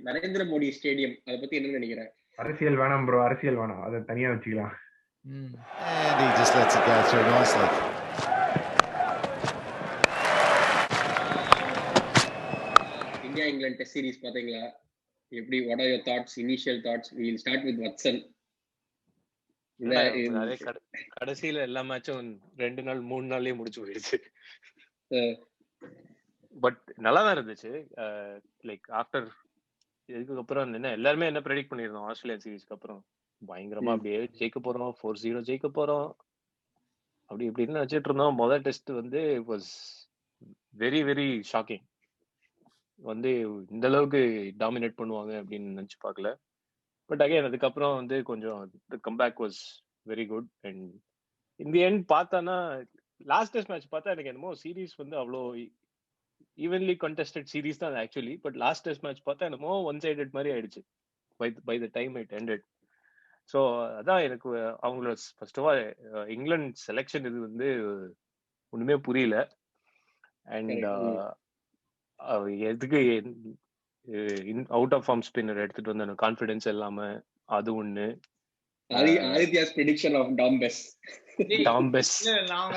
Narendra Modi stadium அதை பத்தி என்ன நினைக்கிறேன்? அரசியல் வேணாம் ப்ரோ, அரசியல் வேணாம், அதை தனியா வச்சுக்கலாம். And he just lets it go through nicely. India England test series பாத்தீங்களா? எப்படி, what are your thoughts, initial thoughts? We will start with Watson. கடைசியில எல்லா மேட்சும் 2 நாள் 3 நாள்லயே முடிச்சு போயிடுச்சு. பட் நல்லா தான் இருந்துச்சு. லைக் ஆஃப்டர் இதுக்கு அப்புறம் என்ன எல்லாருமே என்ன ப்ரெடிக்ட் பண்ணிருந்தோம், ஆஸ்திரேலியன் சீரீஸ்க்கு அப்புறம் பயங்கரமா அப்படியே ஜெயிக்க போறோம், 4-0 ஜெயிக்க போறோம் அப்படி இப்படின்னு வச்சுட்டு இருந்தோம். முதல் டெஸ்ட் வந்து it was very very shocking. வந்து இந்த அளவுக்கு டாமினேட் பண்ணுவாங்க அப்படின்னு நினைச்சு பார்க்கல. பட் அகைன் அதுக்கப்புறம் வந்து கொஞ்சம் comeback was very good. And in the end பார்த்தானா லாஸ்ட் டெஸ்ட் மேட்ச் பார்த்தா எனக்கு என்னமோ சீரீஸ் வந்து அவ்வளோ ஈவன்லி கண்டெஸ்டட் சீரீஸ் தான் actually. But last test match பார்த்தா என்னமோ ஒன் சைடட் மாதிரி ஆயிடுச்சு by the time it ended. So அதான் எனக்கு அவங்களோட first of all England selection இது வந்து ஒண்ணுமே புரியல. அண்ட் எதுக்கு அவுட் ஆஃப் ஃபார்ம் ஸ்பின்னர் எடுத்துட்டு வந்து கான்ஃபிடன்ஸ் இல்லாம, அது ஒண்ணு. ஆதித்யாஸ் பிரெடிக்ஷன் ஆஃப் டாம்பெஸ். நான்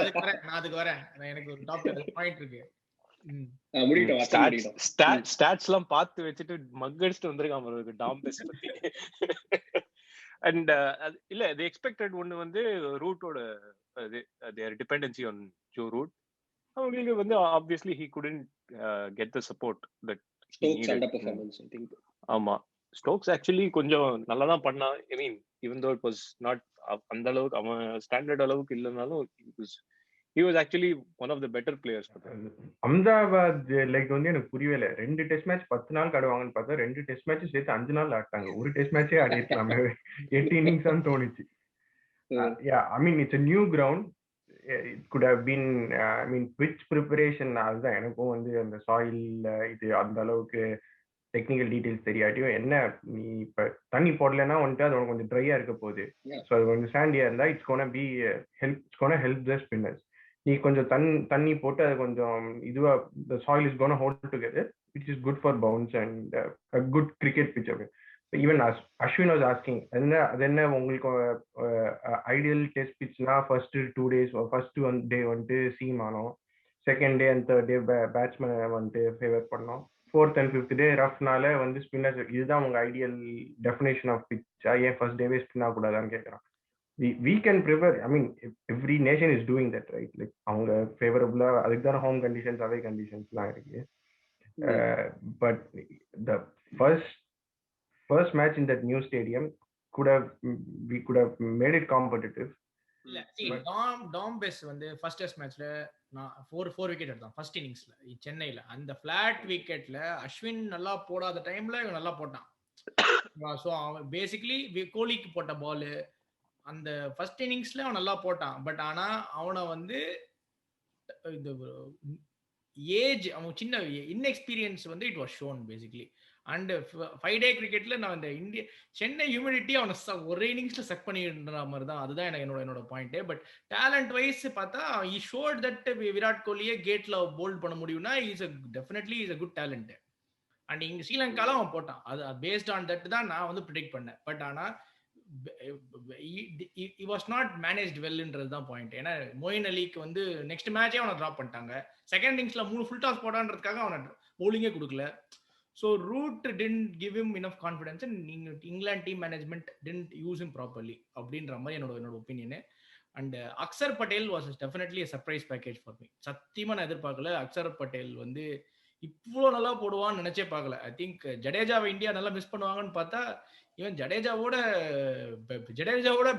அதுக்கு வரேன். எனக்கு ஒரு டாபிக் பாயிண்ட் இருக்கு. ஸ்டாட்ஸ் எல்லாம் பார்த்து வச்சுட்டு மக்கடிச்சிட்டு வந்திருக்காங்க டாம்பெஸ் பத்தி. அண்ட் இல்ல தி எக்ஸ்பெக்டட் ஒன்னு வந்து ரூட்டோட தேர் டிபெண்டன்சி ஆன் ஜோ ரூட். அவங்களுக்கு வந்து obviously he couldn't get the support that he needed. ஆமா, ஸ்டோக்ஸ் ஆக்சுவலி கொஞ்சம் நல்லா தான் பண்ணா. ஐ மீன் even though it was not அந்த அளவுக்கு அவன் ஸ்டாண்டர்ட் அளவுக்கு இல்லைனாலும் he was actually one of the better players. Ahmedabad like வந்து எனக்கு புரியவே 2 டெஸ்ட் மேட்ச் 10 நாள் ஆடுவாங்கன்னு பார்த்தா 2 டெஸ்ட் மேட்ச் சேர்த்து 5 நாள் ஆட்டாங்க. ஒரு டெஸ்ட் மேட்சே ஆடிருக்கலாம், 8 இன்னிங்ஸ் தான் தோணுச்சு. I mean it's a new ground. It could have been I mean pitch preparation. அதுதான் எனக்கும் வந்து அந்த சாயில் இது அந்த அளவுக்கு டெக்னிக்கல் டீடைல்ஸ் தெரியாட்டியும் என்ன, நீ இப்ப தண்ணி போடலன்னா வந்துட்டு அது உனக்கு கொஞ்சம் ட்ரையா இருக்க போகுது. ஸோ அது கொஞ்சம் சாண்டியா இருந்தா it's gonna help the spinners. நீ கொஞ்சம் தண்ணி போட்டு அது கொஞ்சம் இதுவா the soil is gonna hold together, which is good for bounce and a good cricket pitch. Even Ashwin was asking, அது என்ன உங்களுக்கு ஐடியல் டெஸ்ட் பிட்ச்னா ஃபர்ஸ்ட் 2 days ஃபர்ஸ்ட் 1 day வந்துட்டு சீம் ஆனோம், second day and third day batsman வந்துட்டு favour பண்ணோம், 4th and 5th day ரஃப்னால வந்து spinners. இதுதான் உங்க ஐடியல் டெஃபினேஷன் ஆஃப் பிட்சா? ஏன் ஃபர்ஸ்ட் டேவே ஸ்பின் ஆகக்கூடாதான்னு கேட்குறான். we can prepare. I mean every nation is doing that, right? Like அவங்க ஃபேவரபிளா அதுக்கு தான் ஹோம் கண்டிஷன்ஸ் அவே கண்டிஷன்ஸ்லாம் இருக்கு. But the first match in that new stadium we could have made it competitive. இல்ல டாம்பெஸ் வந்து first test மேட்ச்ல நான் 4 wicket எடுத்தான் first இன்னிங்ஸ்ல சென்னையில. அந்த ஃபிளாட் விக்கெட்ல அஸ்வின் நல்லா போடாத டைம்ல இவன் நல்லா போட்டான். ஸோ அவன் பேசிக்கலி கோலிக்கு போட்ட பால் அந்த ஃபர்ஸ்ட் இன்னிங்ஸ்ல அவன் நல்லா போட்டான். பட் ஆனா அவனை வந்து இந்த ஏஜ், அவன் சின்ன இன்எக்ஸ்பீரியன்ஸ் வந்து it was shown basically. And 5 day கிரிக்கெட்ல நான் இந்த சென்னை ஹியூமிடிட்டி அவனை ஒரே இன்னிங்ஸ்ல சக் பண்ணிடுற மாதிரி தான். அதுதான் என்னோட பாயிண்ட். பட் டேலண்ட் வைஸ் பார்த்தா he showed that விராட் கோலியே கேட்ல போல்ட் பண்ண முடியும்னா definitely is a good talent. And இங்க ஸ்ரீலங்கால அவன் போட்டான். அது பேஸ்ட் ஆன் தட் தான் நான் வந்து ப்ரெடிக்ட் பண்ணேன். பட் ஆனா he was not managed well-ன்றது தான் பாயிண்ட். ஏன்னா மொயின் அலிக்கு வந்து நெக்ஸ்ட் மேட்சே அவனை ட்ராப் பண்ணிட்டாங்க. செகண்ட் இன்னிங்ஸ்ல 3 ஃபுல் டாஸ் போடான்றதுக்காக அவனை பவுலிங்கே கொடுக்கல. So Root didn't give him enough confidence and England team management didn't use him properly. அப்படின்ற மாதிரி என்னோட opinion. And Axar Patel was definitely a surprise package for me. சத்தியமா நான் எதிர்பார்க்கல அக்சர் பட்டேல் வந்து இவ்வளோ நல்லா போடுவான்னு நினைச்சே பார்க்கல. ஐ திங்க் ஜடேஜாவை இந்தியா நல்லா மிஸ் பண்ணுவாங்கன்னு பார்த்தா ஈவன் ஜடேஜாவோட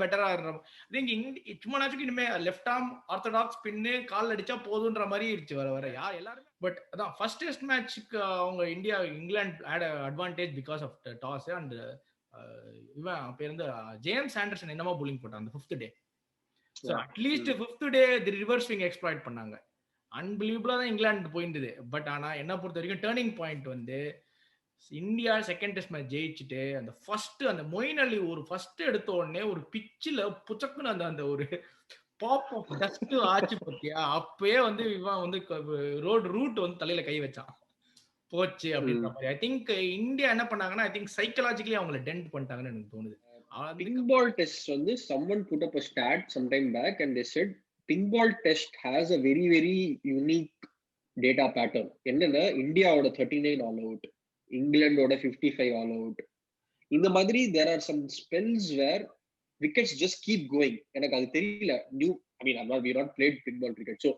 பெட்டரா இருந்த. ஐ திங்க் சும்மா நாச்சுக்கு இனிமே லெஃப்ட் ஆர்ம் ஆர்த்தடாக்ஸ் பின்னு கால் அடிச்சா போதுன்ற மாதிரி இருந்துச்சு வர யார் எல்லாருமே. பட் அதான் ஃபர்ஸ்ட் டெஸ்ட் மேட்சுக்கு அவங்க England had advantage because of toss. And இவன் பேர் வந்து ஜேம்ஸ் ஆண்டர்சன் என்னமா bowling போட்டான் அந்த 5th day. So at least 5th day தி ரிவர்ஸ் ஸ்விங் எக்ஸ்ப்ளாய்ட் பண்ணாங்க. அன்பிலீவபிளா தான் இங்கிலாந்து போயிருந்தது. பட் ஆனா என்ன பொறுத்த வரைக்கும் டேர்னிங் பாயிண்ட் வந்து இந்தியா செகண்ட் டெஸ்ட் மேட்ச் ஜெயிச்சுட்டு அந்த ஃபர்ஸ்ட் அந்த மொயின் அலி ஒரு ஃபர்ஸ்ட் எடுத்த உடனே ஒரு பிச்சில் புச்சக்குன்னு அந்த ஒரு பாப் ஆஃப் டஸ்ட் ஆச்சு பத்தியா, அப்பயே வந்து இவன் வந்து ரூட் வந்து தலையில கை வச்சான். போச்சு அப்படின்ற மாதிரி. ஐ திங்க் இந்தியா என்ன பண்ணாங்கன்னா, ஐ திங்க் சைக்கலாஜிக்கலி அவங்கள டென்ட் பண்ணிட்டாங்கன்னு எனக்கு தோணுது. Pink ball test வந்து someone put up a stat sometime back and they said pink ball test has a very very unique data pattern. என்னன்னா இந்தியாவோட 39 all out, இங்கிலாண்டோட 55 all out, இந்த மாதிரி there are some spells where wickets just keep going. எனக்கு அது தெரியல. we not played pink ball cricket, so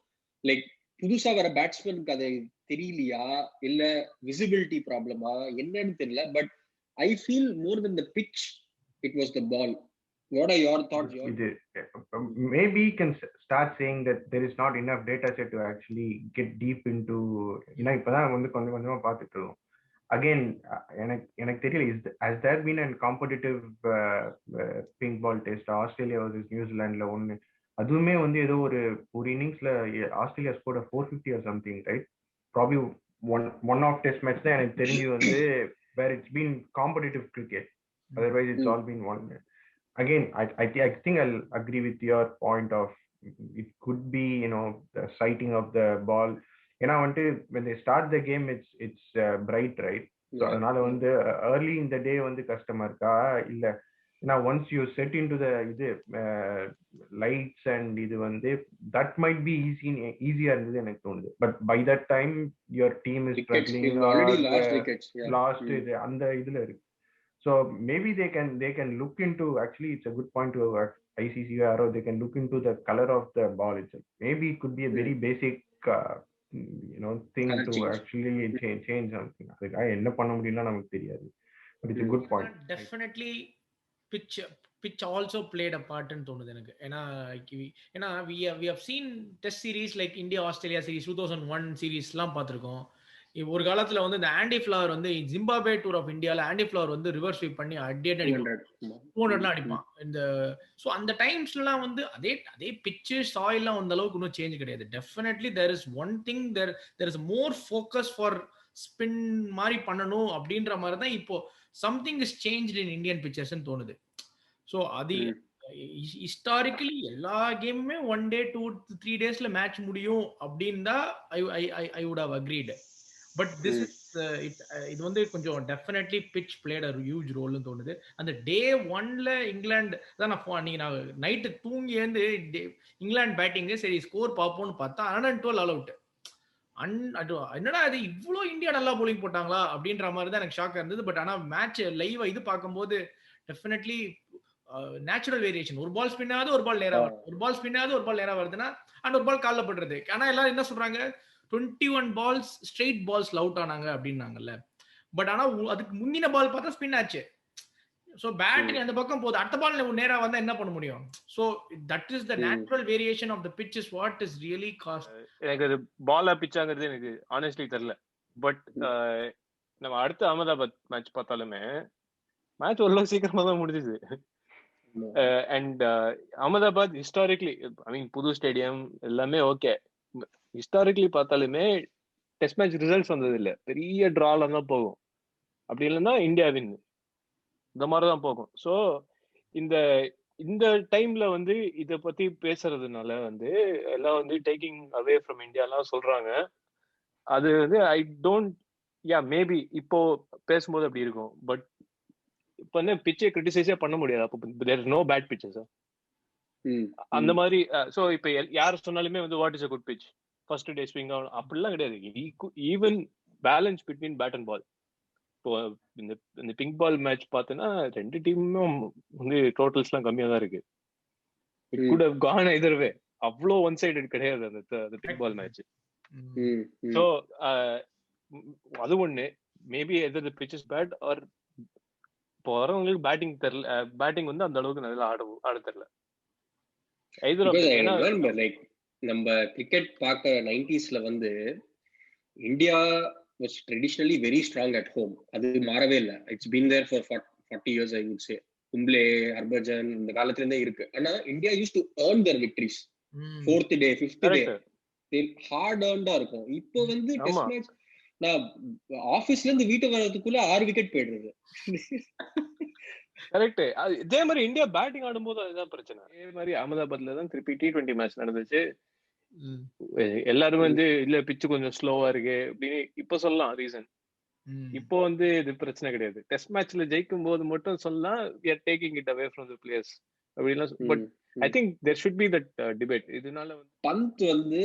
like புதுசா வர பேட்ஸ்மேனுக்கு அது தெரியலையா இல்ல விசிபிலிட்டி ப்ராப்ளமா என்னன்னு தெரியல. But I feel more than the pitch, it was the ball. What are your thoughts? Maybe you can start saying that there is not enough data set to actually get deep into. இப்பதான் வந்து கொஞ்சம் கொஞ்சமா பார்த்துட்டு இருக்கோம். Again, எனக்கு தெரியல, has there been a competitive pink ball test Australia vs நியூசிலாண்ட்ல ஒன்னு? அதுவுமே வந்து ஏதோ ஒரு இன்னிங்ஸ்ல Australia scored 450 or something, right? Probably one of test match தான் எனக்கு தெரிஞ்சு வந்து where it's been competitive cricket. Otherwise it's all been one. Again, I think I'll agree with your point of it could be the sighting of the ball. When they start the game it's bright, right? So அதனால வந்து early in the day வந்து கஷ்டமா இருக்கா இல்ல once you set into the lights and இது வந்து that might be easier இருந்தது எனக்கு தோணுது. But by that time your team is struggling already lost wickets. Lost அந்த இதுல இருக்கு. So maybe they can look into, actually it's a good point to ICC, or they can look into the color of the ball itself. Maybe it could be a very basic thing to actually change something. அதுக்காக என்ன பண்ண முடியும்னா நமக்கு தெரியாது. But it's a good point. Definitely pitch also played a part ன்னு தோணுது எனக்கு. ஏன்னா we have seen test series like India Australia series 2001 series எல்லாம் பார்த்திருக்கோம். ஒரு காலத்துல வந்து இந்த ஆண்டி ஃபிளவர் வந்து ஜிம்பாப்வே டூர் ஆஃப் இந்தியால ஆண்டி ஃபிளவர் வந்து ரிவர்ஸ் ஸ்வீப் பண்ணி அடிப்பான், 200 அடிப்பான். சோ அந்த டைம்ஸ்லாம் வந்து அதே பிட்ச் சாயில்லாம் அந்த அளவுக்கு இன்னும் சேஞ்ச் கிடையாது. Definitely there is one thing, there is more focus for spin மாதிரி பண்ணணும் அப்படின்ற மாதிரி தான் இப்போ something is changed in Indian pitches ன்னு தோணுது. சோ அது ஹிஸ்டாரிக்கலி எல்லா கேமுமே 1 day 2-3 daysல மேட்ச் முடியும் அப்படின்னா I would have agreed. But this is இது வந்து கொஞ்சம் definitely pitch played a huge ரோல்னு தோணுது. அந்த டே 1ல இங்கிலாந்து தான் நான் நைட்டு தூங்கி எழுந்து இங்கிலாந்து பேட்டிங்கு சரி ஸ்கோர் பார்ப்போம்னு பார்த்தா 112 ஆல் அவுட். என்னடா அது இவ்வளோ இந்தியா நல்லா போலிங் போட்டாங்களா அப்படின்ற மாதிரி தான் எனக்கு ஷாக்கா இருந்தது. பட் ஆனால் மேட்ச் லைவ் இது பார்க்கும்போது டெஃபினெட்லி நேச்சுரல் வேரியேஷன். ஒரு பால் ஸ்பின் ஆகுது, ஒரு பால் நேரா வருது, ஒரு பால் ஸ்பின் ஆகுது, ஒரு பால் நேரா வருதுன்னா அந்த ஒரு பால் கால்ல படுறது. ஆனா எல்லாரும் என்ன சொல்றாங்க, 21 balls ஸ்ட்ரெயிட் பால்ஸ் அவுட் ஆனாங்க அப்படின்னாங்கல்ல. பட் ஆனா அதுக்கு முந்தின பால் பார்த்தா ஸ்பின் ஆச்சு. சோ பேட்டிங் அந்த பக்கம் போகுது, அடுத்த பால் நேரா வந்தா என்ன பண்ண முடியும்? So that is the natural variation of the pitch is what is really cost. எனக்கு அது பாலா பிட்சாங்கிறது எனக்கு ஆனஸ்ட்லி தெரியல. பட் நம்ம அடுத்த அகமதாபாத் மேட்ச் பார்த்தாலுமே மேட்ச் ஓரளவு சீக்கிரமா தான் முடிஞ்சுது. அண்ட் அகமதாபாத் ஹிஸ்டாரிக்லி புது ஸ்டேடியம் எல்லாமே ஓகே. ஹிஸ்டாரிக்லி பார்த்தாலுமே டெஸ்ட் மேட்ச் ரிசல்ட்ஸ் வந்தது இல்லை, பெரிய டிரால தான் போகும். அப்படி இல்லைன்னா இந்தியா வின், இந்த மாதிரிதான் போகும். ஸோ இந்த டைம்ல வந்து இதை பத்தி பேசுறதுனால வந்து எல்லாம் வந்து டேக்கிங் அவே ஃப்ரம் இந்தியாலாம் சொல்றாங்க. அது வந்து ஐ டோன்ட் மேபி இப்போ பேசும்போது அப்படி இருக்கும். பட் இப்போ வந்து பிச்சை கிரிட்டிசைஸே பண்ண முடியாது. அப்போ there is no bad pitches அந்த மாதிரி. ஸோ இப்போ யார் சொன்னாலுமே வந்து what is a good pitch, first day swing ஆகணும் அப்படிலாம் கிடையாது. Even balance between bat and ball. இப்போ இந்த பிங்க் பால் மேட்ச் பார்த்தோன்னா ரெண்டு டீமும் வந்து டோட்டல்ஸ்லாம் கம்மியா தான் இருக்கு. It could have gone either way. அவ்வளோ ஒன் சைடட் கிடையாது அந்த பிங்க் பால் மேட்ச். ஸோ அது ஒண்ணு. Maybe either the pitch is bad or இப்போ வரவங்களுக்கு பேட்டிங் தெரியல, பேட்டிங் வந்து அந்த அளவுக்கு நல்லா ஆட தெரியல. லைக் நம்ம கிரிக்கெட் பார்க்க 90sல வந்து India was traditionally very strong at home. அது மாறவே இல்லை. It's been there for 40 years I would say. Kumble, Harbhajan இந்த காலத்துல இருந்தே இருக்கு. ஆனா India used to earn their victories. 4th day 5th day hard earned இருக்கும். இப்போ வந்து டெஸ்ட் மேட்ச் நான் ஆபீஸ்ல இருந்து வீட்டுக்கு வரதுக்குள்ள 6 விக்கெட் போயிடுறது. கரெக்ட். இதே மாதிரி இந்தியா பேட்டிங் ஆடும்போது அதுதான் பிரச்சனை. அதே மாதிரி அகமதாபாத்ல தான் திருப்பி T20 மேட்ச் நடந்துச்சு. எல்லாரும் வந்து இல்ல பிச்சு கொஞ்சம் ஸ்லோவா இருக்கு அப்படின்னு இப்ப சொல்லலாம் ரீசன். இப்போ வந்து இது பிரச்சனை கிடையாது. டெஸ்ட் மேட்ச்ல ஜெயிக்கும் போது மட்டும் சொல்லலாம் we are taking it away from the players அப்படினா. But I think there should be that debate. இதனால வந்து பந்த் வந்து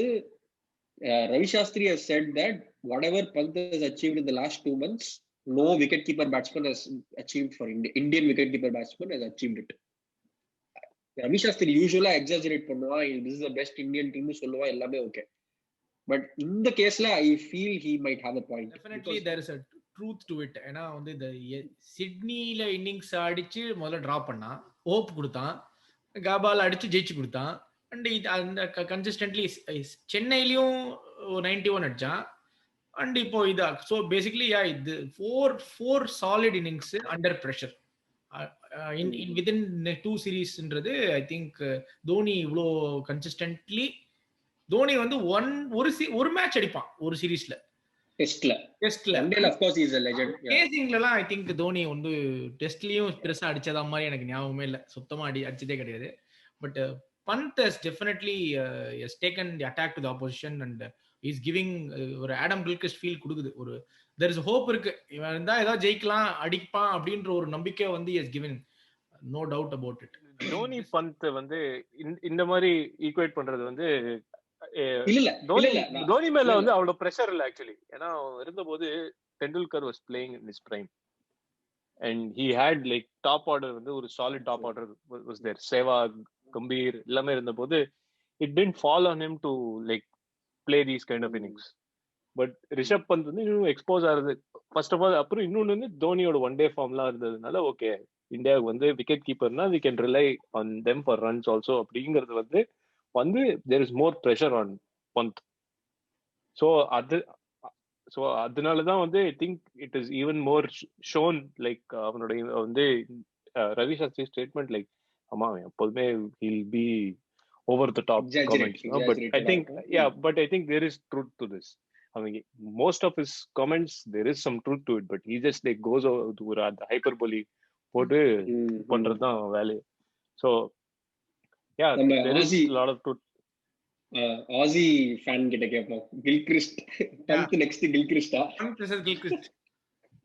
Ravi Shastri has said that whatever Pant has achieved in the last 2 months, no wicketkeeper batsman has achieved for Indian wicketkeeper batsman has achieved it. Ravi Shastri usually exaggerate பண்ணுவா, this is the best Indian team சொல்லுவா, எல்லாமே okay. But in the case la I feel he might have a point. Definitely there is a truth to it. ஏன்னா வந்து இந்த சிட்னில innings அடிச்சு முதல்ல drop பண்ணா, hope கொடுத்தான், காபால் அடிச்சு ஜெயிச்சு கொடுத்தான். அண்ட் அந்த கன்சிஸ்டன்ட்லி சென்னையிலையும் 91 அடிச்சான். அண்ட் இப்போ இதா ஸோ பேசிக்லி இது four solid innings under pressure within 2 சீரீஸ்ன்றது. ஐ திங்க் தோனி இவ்வளோ கன்சிஸ்டன்ட்லி தோனி வந்து ஒரு மேட்ச் அடிப்பான் ஒரு சீரீஸ்ல. டெஸ்ட்ல of course he is a legend. சேசிங்லலாம் ஐ திங்க் தோனி வந்து டெஸ்ட்லயும் பெருசா அடிச்சதா மாதிரி எனக்கு ஞாபகமே இல்லை. சுத்தமா அடிச்சதே கிடையாது. But Pant has definitely has taken the attack to the opposition and is giving ஒரு ஆடம் கில்கிரிஸ்ட் ஃபீல் கொடுக்குது. ஒரு there is hope இருக்கு, இவன் இருந்தா ஏதாவது ஜெயிக்கலாம் அடிப்பான் அப்படின்ற ஒரு நம்பிக்கை வந்து has given, no doubt about it. Dhoni bandh வந்து இந்த மாதிரி ஈக்குவேட் பண்றது வந்து இல்ல தோனி மேல வந்து அவ்வளவு பிரஷர் இல்ல ஆக்சுவலி. ஏன்னா இருந்தபோது Tendulkar was playing in his prime and he had like top order வந்து ஒரு solid top order was there. Sehwag, Gambhir எல்லாமே இருந்தபோது it didn't fall on him to like play these kind of innings. But Rishabh Pant வந்து இன்னும் expose ஆகுது first of all. அப்புறம் இன்னொன்னு வந்து தோனியோட ஒன் டே ஃபார்ம்லாம் இருந்ததுனால ஓகே இந்தியாவுக்கு வந்து wicket கீப்பர்னா we can rely on them for runs also அப்படிங்கிறது வந்து there is more pressure on Pant. So அதனாலதான் வந்து I think it is even more shown like அவனோட வந்து ரவி சாஸ்திரி ஸ்டேட்மெண்ட் லைக் ஆமா எப்போதுமே he'll be over the top comments. But I think there is truth to this. I mean, most of his comments there is some truth to it, but he just like goes over to the hyperbole போட்டு பண்றதுதான் வேலையை. So yeah, there is a lot of truth. ஆசி fan கிட்ட கேட்போம், Gilchrist bandh next கில்கிரிஸ்டா?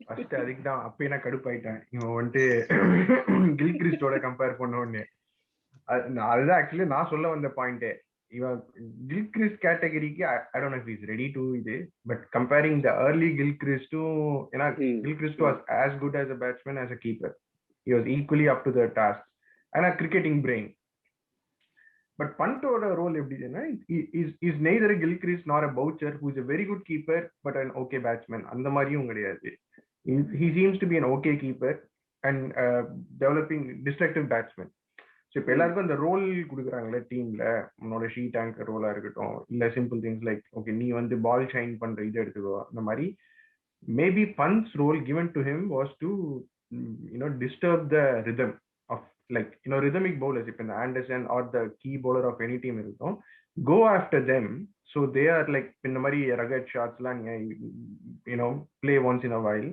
First அதுக்கு தான் அப்பயே நான் கடுப்பாயிட்டேன். இவன் வந்துட்டு கில்கிரிஸ்டோட கம்பேர் பண்ண உடனே அதுதான் ஆக்சுவலி நான் சொல்ல வந்த பாயிண்டே. இவன் கில்கிரிஸ்ட் கேட்டகரிக்கு I don't know if is ready to இது, பட் கம்பேரிங் த early கில்கிரிஸ்டும், ஏன்னா Gilchrist was as good as a batsman as a keeper. He was equally up to the task and a cricketing brain. But Panto's role is neither a Gilchrist nor a Boucher, who is a very good keeper but an okay batsman. அந்த மாதிரியும் கிடையாது. He seems to be an okay keeper and developing destructive batsman. So இப்போ எல்லாருக்கும் அந்த role கொடுக்குறாங்களே டீம்ல, உன்னோட sheet anchor ரோலா இருக்கட்டும், இல்ல சிம்பிள் திங்ஸ் லைக் ஓகே நீ வந்து பால் ஷைன் பண்ற இது எடுத்துக்கோ, அந்த மாதிரி. Maybe Pant's role given to him was to disturb the rhythm of like rhythmic bowlers. If the Anderson or the key bowler of any team இருக்கும், go after them, so they are like இந்த மாதிரி rugged shots லாம் play once in a while,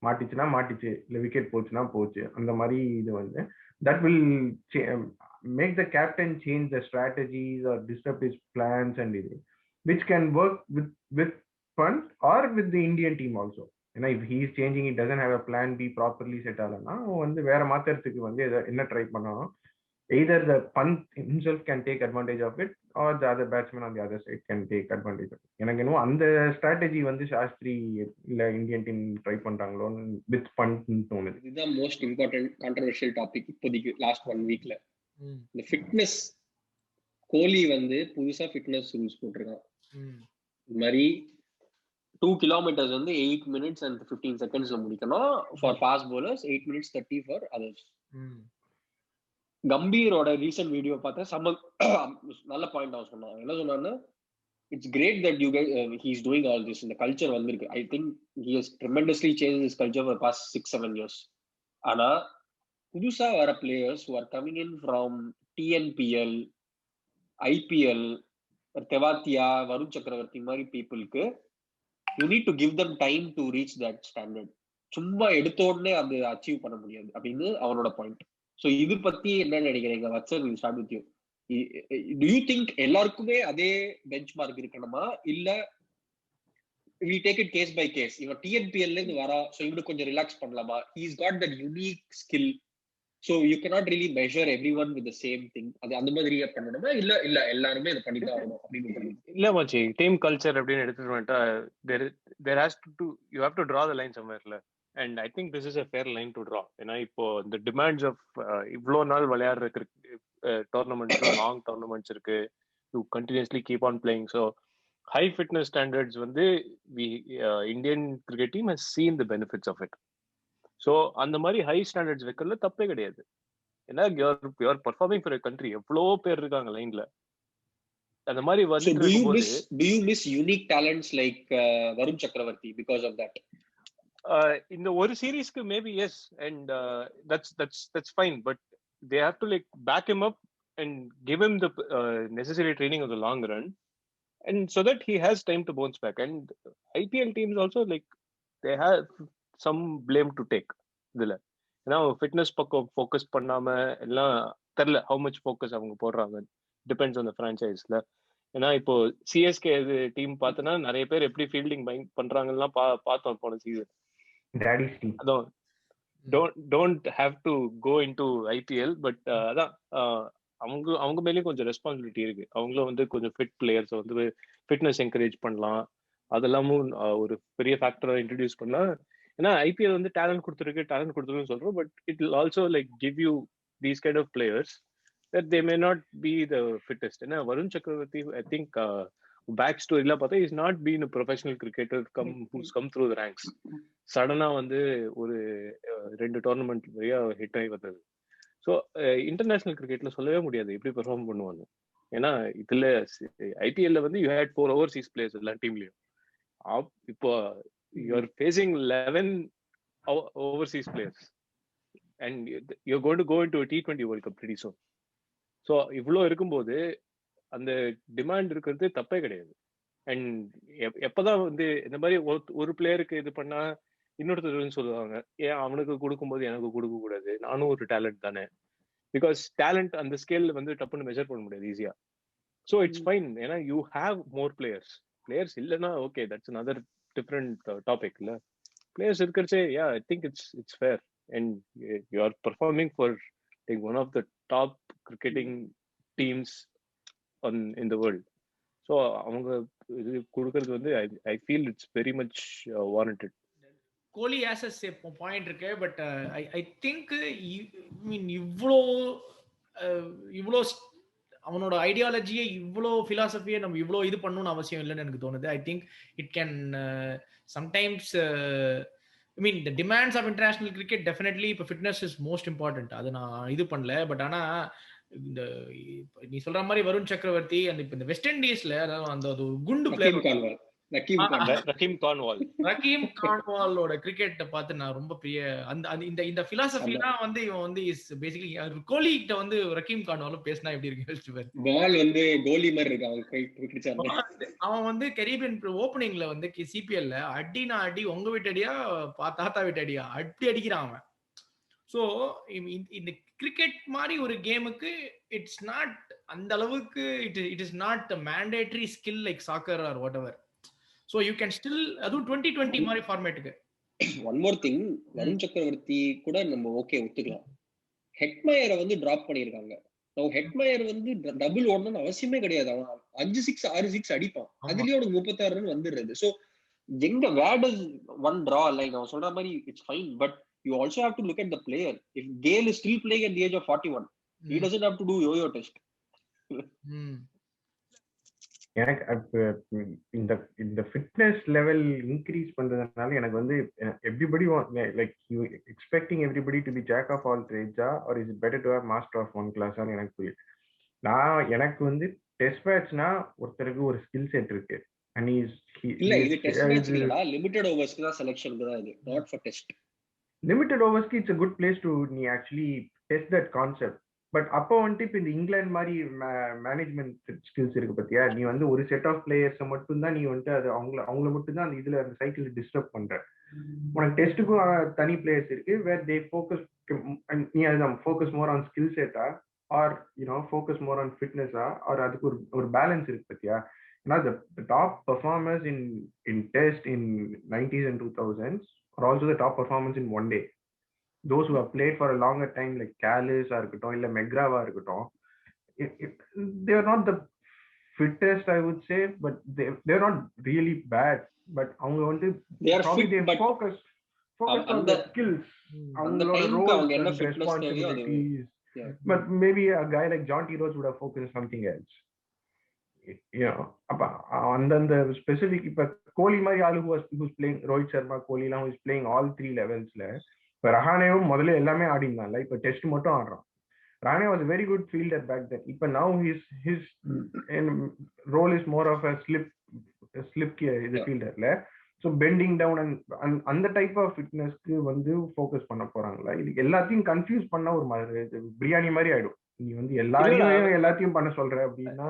மாட்டிச்சுனா மாட்டிச்சு, இல்ல wicket போச்சுன்னா போச்சு, அந்த மாதிரி இது வந்து that will make the captain change the strategies or disrupt his plans and which can work with Pant or with the Indian team also. If he is changing, it doesn't have a plan B properly set ஆலனா வந்து வேற மாத்திரத்துக்கு வந்து என்ன try பண்ணணும். Either the Pant himself can take advantage of it or the other batsman on the other side can take advantage of it. எனக்கு இன்னும் அந்த strategy வந்து சாஸ்திரி இல்ல இந்தியன் டீம் ட்ரை பண்றாங்களோ வித் பண்ட்னு தோணுது. இதுதான் மோஸ்ட் இம்பார்ட்டன்ட் கான்ட்ரோவர்ஷியல் டாபிக் இப்போதைக்கு last 1 வீக்ல. இந்த ஃபிட்னஸ், கோலி வந்து புதுசா ஃபிட்னஸ் ரூல்ஸ் போட்டிருக்கான். இந்த மாதிரி 2 kilometers வந்து 8 minutes and 15 seconds முடிக்கணும் for fast bowlers, 8 minutes 30 for others. கம்பீரோட ரீசன்ட் வீடியோ பார்த்தா நல்ல பாயிண்ட் அவன் சொன்னான். என்ன சொன்னான்னா, it's great that you he is doing all this. இந்த கல்ச்சர் வந்திருக்கு. I think he has tremendously change this culture for past 6-7 years. ஆனா புதுசா வர players who are coming in from TNPL, IPL, Tewatia, Varun Chakravarthy மாதிரி பீப்புளுக்கு you need to give them time to reach that standard. சும்மா எடுத்த உடனே அது அச்சீவ் பண்ண முடியாது அப்படின்னு அவனோட பாயிண்ட். ஸோ இது பத்தி என்ன நினைக்கிறீங்க? Vatsan, will start with you. To you think எல்லாருக்குமே அதே பெஞ்ச் மார்க் இருக்கணுமா, இல்ல we take it case by case. இவன் TNPL ல இருந்து வரா, so இவனுக்கு கொஞ்சம் ரிலாக்ஸ் பண்ணலாமா? He's got that unique skill, so you cannot really measure everyone with the same thing. அது அந்த மாதிரியே பண்ணணுமா இல்ல இல்ல எல்லாருமே இத பண்ணி தான் ஆகணும் அப்படின்னு இல்ல மச்சி, டீம் கல்ச்சர் அப்படின்னு எடுத்துட்டு வந்துட்டா there has to you have to draw the line somewhere ல. And I think this is a fair line to draw. ஏன்னா இப்போ the demands of இவ்வளோ நாள் விளையாடுற டோர்னமெண்ட்ஸ், லாங் டோர்னமெண்ட்ஸ் இருக்கு, to continuously keep on playing. So high fitness standards வந்து Indian cricket team has seen the benefits of it. So அந்த மாதிரி high standards வைக்கிறதுல தப்பே கிடையாது. ஏன்னா you're performing for a country. எவ்வளோ பேர் இருக்காங்க லைன்ல. அந்த மாதிரி வந்து do you miss unique talents like Varun Chakravarti because of that? இந்த ஒரு சீரீஸ்க்கு maybe yes, and that's fine, but they have to like back him up and give him the necessary training of the long run, and so that he has time to bounce back. And IPL teams also, like, they have some blame to take இதுல. ஏன்னா fitness பக்கம் focus பண்ணாம எல்லாம் தெரியல how much focus அவங்க போடுறாங்க, depends on the ஃப்ரான்ச்சைஸ்ல. ஏன்னா இப்போ சிஎஸ்கே டீம் பார்த்தோன்னா நிறைய பேர் எப்படி ஃபீல்டிங் பண்றாங்கலாம் பார்த்தோம் போன season. don't have to go into IPL, but அதான் அவங்க மேலேயும் கொஞ்சம் ரெஸ்பான்சிபிலிட்டி இருக்கு. அவங்களும் வந்து கொஞ்சம் ஃபிட் பிளேயர்ஸ் வந்து ஃபிட்னஸ் என்கரேஜ் பண்ணலாம். அதெல்லாமும் ஒரு பெரிய ஃபேக்டரா இன்ட்ரடியூஸ் பண்ணலாம். ஏன்னா ஐபிஎல் வந்து டேலண்ட் கொடுத்துருக்குன்னு சொல்றோம், but it will also like give you these kind of players that they may not be the fittest. ஏன்னா வருண் சக்கரவர்த்தி ஐ திங்க் பேக் ஸ்டோரியில பார்த்தா is not been a professional cricketer who's come through the ranks. சடனா வந்து ஒரு 2 tournament வழியா hit ஆகி வந்தது. So international கிரிக்கெட்ல சொல்லவே முடியாது எப்படி பெர்ஃபார்ம் பண்ணுவாங்க. ஏன்னா இதுல ஐபிஎல்ல வந்து யூ ஹேட் 4 ஓவர்சீஸ் பிளேயர்ஸ் எல்லா டீம்லயும். இப்போ you are facing 11 overseas players and you're going to go into a T20 World Cup pretty soon. So இவ்வளோ இருக்கும்போது அந்த டிமாண்ட் இருக்கிறது தப்பே கிடையாது. அண்ட் எப்பதான் வந்து இந்த மாதிரி ஒரு பிளேயருக்கு இது பண்ணா இன்னொருத்தர் சொல்லுவாங்க, ஏன் அவனுக்கு கொடுக்கும்போது எனக்கு கொடுக்க கூடாது, நானும் ஒரு டேலண்ட் தானே. பிகாஸ் டேலண்ட் அந்த ஸ்கேல்ல வந்து டப்புன்னு மெஷர் பண்ண முடியாது ஈஸியா. ஸோ இட்ஸ் ஃபைன், ஏன்னா யூ ஹேவ் மோர் பிளேயர்ஸ் இல்லைன்னா okay, that's another different topic. இல்ல பிளேயர்ஸ் இருக்கிறச்சே I think it's fair. And you are performing for like one of the top cricketing teams in the world. So அவங்க இது கொடுக்கிறது வந்து I feel it's very much warranted. Kohli has a point இருக்கு, but I think இவ்வளோ அவனோட ஐடியாலஜியை இவ்வளோ பிலாசபியை நம்ம இவ்வளோ இது பண்ணணும்னு அவசியம் இல்லைன்னு எனக்கு தோணுது. I think it can sometimes the demands of international cricket definitely இப்போ fitness is most important. அது நான் இது பண்ணல. பட் ஆனா இந்த நீ சொல்ற மாதிரி வருண் சக்கரவர்த்தி அந்த இப்போ இந்த வெஸ்ட் இண்டீஸ்ல அந்த குண்டு பிளேயர் ரஹீம் கான்வாலோட கிரிக்கெட்டை பார்த்து நான் ரொம்ப பெரிய அந்த இந்த பிலாசபிலாம் வந்து இவன் வந்து இஸ் பேசிக்கலி கோலி கிட்ட வந்து ரஹீம் கான்வாலும் பேசினா எப்படி இருக்கு? பால் வந்து கோலி மாதிரி இருக்கு. அவன் வந்து கரீபியன் ஓப்பனிங்ல வந்து சிபிஎல்ல அடி உங்க வீட்டு அடியா தாத்தா வீட்டு அடியா அப்படி அடிக்கிறான் அவன். ஸோ இந்த கிரிக்கெட் மாதிரி ஒரு கேமுக்கு இட்ஸ் நாட் அந்த அளவுக்கு it is not mandatory skill like soccer or whatever எவர். So you can still அதுவும் 2020 மாதிரி ஃபார்மேட்டுக்கு. One more thing, Varun Chakravarthy கூட நம்ம ஓகே ஒத்துக்கலாம். ஹெட்மயரை வந்து டிராப் பண்ணியிருக்காங்க. ஹெட்மயர் வந்து டபுள் ஓடணும்னு அவசியமே கிடையாது. அவன் 5 6 6 6 அடிப்பான், அதுலயே ஒரு 36 ரன் வந்துடுறது. ஸோ எங்க where does one draw line? அவன் சொல்ற மாதிரி it's fine, but you also have to look at the player. If Gayle is still playing at the age of 41, he doesn't have to do yo-yo test. எனக்கு இந்த fitness level increase பண்றதுனால எனக்கு வந்து everybody like you expecting everybody to be jack of all ட்ரேட்ஸா or is better to have master of one கிளாஸான்னு எனக்கு புரியுது. எனக்கு வந்து டெஸ்ட் மேட்ச்னா ஒருத்தருக்கு ஒரு ஸ்கில் செட் இருக்கு. இல்ல இது டெஸ்ட் மேட்ச் இல்லடா, லிமிட்டட் ஓவர்ஸ்க்கு தான் செலக்ஷனுக்கு தான் இது, நாட் ஃபார் டெஸ்ட். லிமிட்டட் ஓவர்ஸ்க்கு it's a good place to நீ actually test that concept. But அப்போ வந்துட்டு இப்போ இந்த இங்கிலாந்து மாதிரி மேனேஜ்மெண்ட் ஸ்கில்ஸ் இருக்கு பத்தியா, நீ வந்து ஒரு செட் ஆஃப் பிளேயர்ஸை மட்டும் தான் நீ வந்துட்டு அது அவங்கள மட்டும் தான் அந்த இதுல அந்த சைக்கிள் டிஸ்டர்ப் பண்ற. உனக்கு டெஸ்ட்டுக்கும் தனி பிளேயர்ஸ் இருக்கு வேர் தே ஃபோக்கஸ். நீ அதுதான் ஃபோக்கஸ் மோர் ஆன் ஸ்கில் செட்டா ஆர் ஃபோக்கஸ் மோர் ஆன் ஃபிட்னஸா ஆர் அதுக்கு ஒரு பேலன்ஸ் இருக்கு பத்தியா. Now the top performers in test in 90s and 2000s are also the top performers in one day. Those who have played for a longer time like Callis or Megrava, they are not the fittest, I would say, but they're not really bad. But they are probably fit, they but focused on the skills, அந்த டைம்க்கு அவங்க என்ன fitness தேவையோ அது but maybe a guy like John T. Rhodes would have focused on something else. அந்த specific இப்ப கோலி மாதிரி ஆளு who's playing ரோஹித் சர்மா, கோலி எல்லாம் who's playing all 3 levelsல. இப்ப ரஹானேவும் முதல்ல எல்லாமே ஆடினான்ல, இப்ப டெஸ்ட் மட்டும் ஆடுறான். Rahane was a very good fielder back then. But now his role is more of a slip fielder. So bending down and the type of fitness வந்து focus பண்ண போறாங்களா? இது எல்லாத்தையும் கன்ஃபியூஸ் பண்ண ஒரு பிரியாணி மாதிரி ஆயிடும். நீ வந்து எல்லாத்தையும் பண்ண சொல்ற அப்படின்னா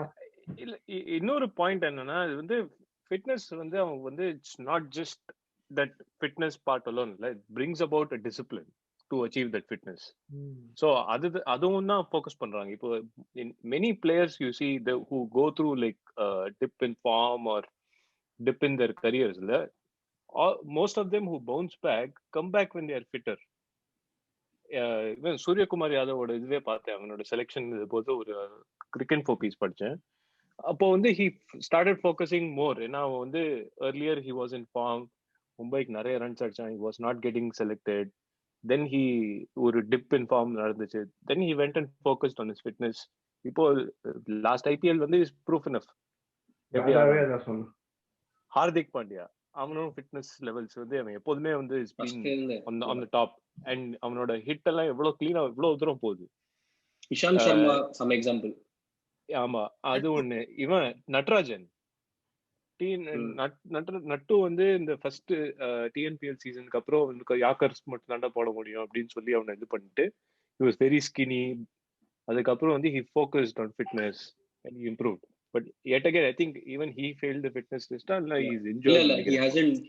இல்ல. இன்னொரு பாயிண்ட் என்னன்னா, இது வந்து ஃபிட்னஸ் வந்து அவங்க வந்து it's not just that fitness part alone, it brings about a discipline to achieve that fitness. So அதுவும் தான் focus பண்றாங்க. இப்போ many players you see who go through like dip in form or dip in their careers, most of them who bounce back come back when they are fitter. Even Suryakumar யாதவோட இதுவே பார்த்தேன், அவனோட selection போது ஒரு cricket piece படிச்சேன். அப்போ வந்து he started focusing more. ஏன்னா அவன் வந்து earlier he was in form, மும்பைக்கு நிறைய ரன்ஸ் அடிச்சான், he was not getting selected. Then he ஒரு டிப் இன் ஃபார்ம் நடந்துச்சு. Then he went and focused on his fitness. இப்போ லாஸ்ட் ஐபிஎல் வந்து is proof enough. Hardik Pandya அவனோட ஃபிட்னஸ் லெவல்ஸ் வந்து அவன் எப்போதுமே வந்து is been on the top. And அவனோட ஹிட் எல்லாம் எவ்வளவு கிளீனா எவ்வளவு தூரம் போகுது. Ishant Sharma some example. ஆமா, அது ஒண்ணு. இவன் நட்ராஜன் நட்டு வந்து இந்த ஃபர்ஸ்ட் டிஎன்பிஎல் சீசனுக்கு அப்புறம் யாக்கர்ஸ் மட்டும் தாண்டா போட முடியும் அப்படின்னு சொல்லி அவனை இது பண்ணிட்டு he was very skinny. அதுக்கப்புறம் வந்து he focused on fitness and he improved. But yet again I think even he failed the fitness test. He's injured. he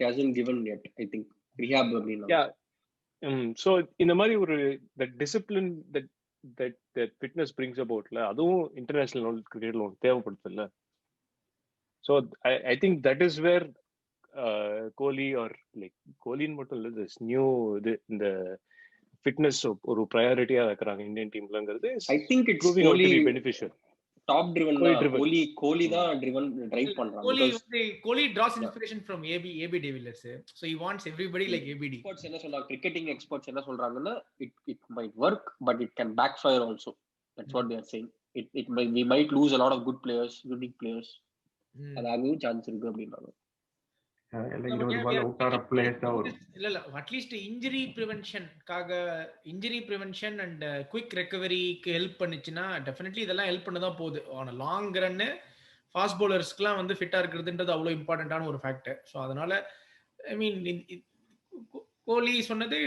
hasn't given yet, I think rehab அப்படினா. Yeah. So இந்த மாதிரி ஒரு that discipline that fitness brings about அதுவும் international கிரிக்கெட்ல தேவைப்படுதுல்ல. So I think that is where Kohli or like Kohli மட்டும் இல்ல, this new இந்த fitness ஒரு priority-ஆ வைக்கறாங்க Indian டீம்லங்கிறது. I think it's Kohli beneficial. Top driven. Kohli தான் drive பண்றாங்க. Kohli draws inspiration from AB de Villiers. So he wants everybody like ABD. Experts என்ன சொல்றாங்க, cricketing experts என்ன சொல்றாங்கன்னா, it might work but it can backfire also. That's what they are saying. We might lose a lot of good players, unique players. அதாகவும் chance இருக்கு அப்படின்றாங்க. At least injury prevention and quick ரெக்கவரிக்கு help பண்ணுச்சுன்னா definitely இதெல்லாம் help பண்ண தான் போகுது. ஆன லாங் ரன்னு ஃபாஸ்ட் பவுலர்ஸ்க்குலாம் வந்து ஃபிட்டா இருக்கிறதுன்றது அவ்வளோ இம்பார்ட்டன்டான ஒரு ஃபேக்டர். ஸோ அதனால ஐ மீன் கோலி சொன்னது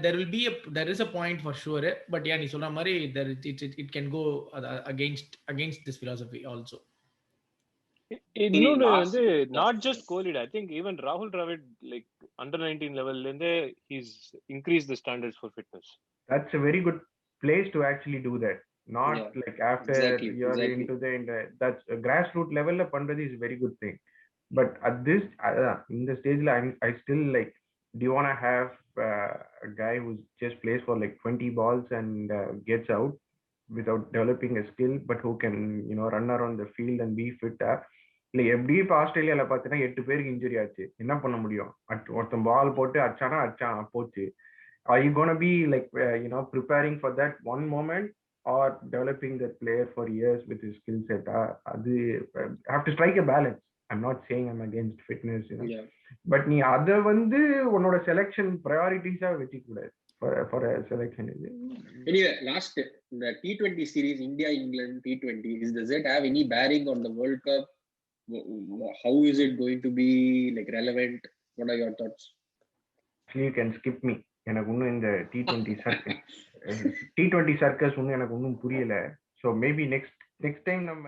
there is a point for sure. But நீ சொன்ன மாதிரி it can go against this philosophy also. இன்னொன்னு வந்து not just Kohli, I think even Rahul Dravid like under 19 level lende he's increased the standards for fitness. That's a very good place to actually do that. Not like after you're into the that's grassroots level la pandrathu is a very good thing. But at this in the stage la I still like, do you want to have a guy who just plays for like 20 balls and gets out without developing a skill, but who can run around the field and be fit? இல்லை எப்படி இப்போ ஆஸ்திரேலியாவில் பார்த்தீங்கன்னா 8 பேருக்கு injury ஆச்சு, என்ன பண்ண முடியும்? ஒருத்தன் பால் போட்டு அடிச்சான் போச்சு. Are you going to be like preparing for that one moment or developing that player for years with his skill set? அது have to strike a balance. I'm not saying I'm against fitness, but நீ அதை வந்து உன்னோட selection ப்ரையாரிட்டிஸா வச்சுக்க கூடாது for a selection. Anyway, last the T20 series, India England T20, does it have any bearing on the World Cup? How is it going to be like relevant? What are your thoughts? You can skip me. எனக்கு இன்னும் இந்த T20 circus இன்னும் எனக்கு இன்னும் புரியல. So maybe next time நம்ம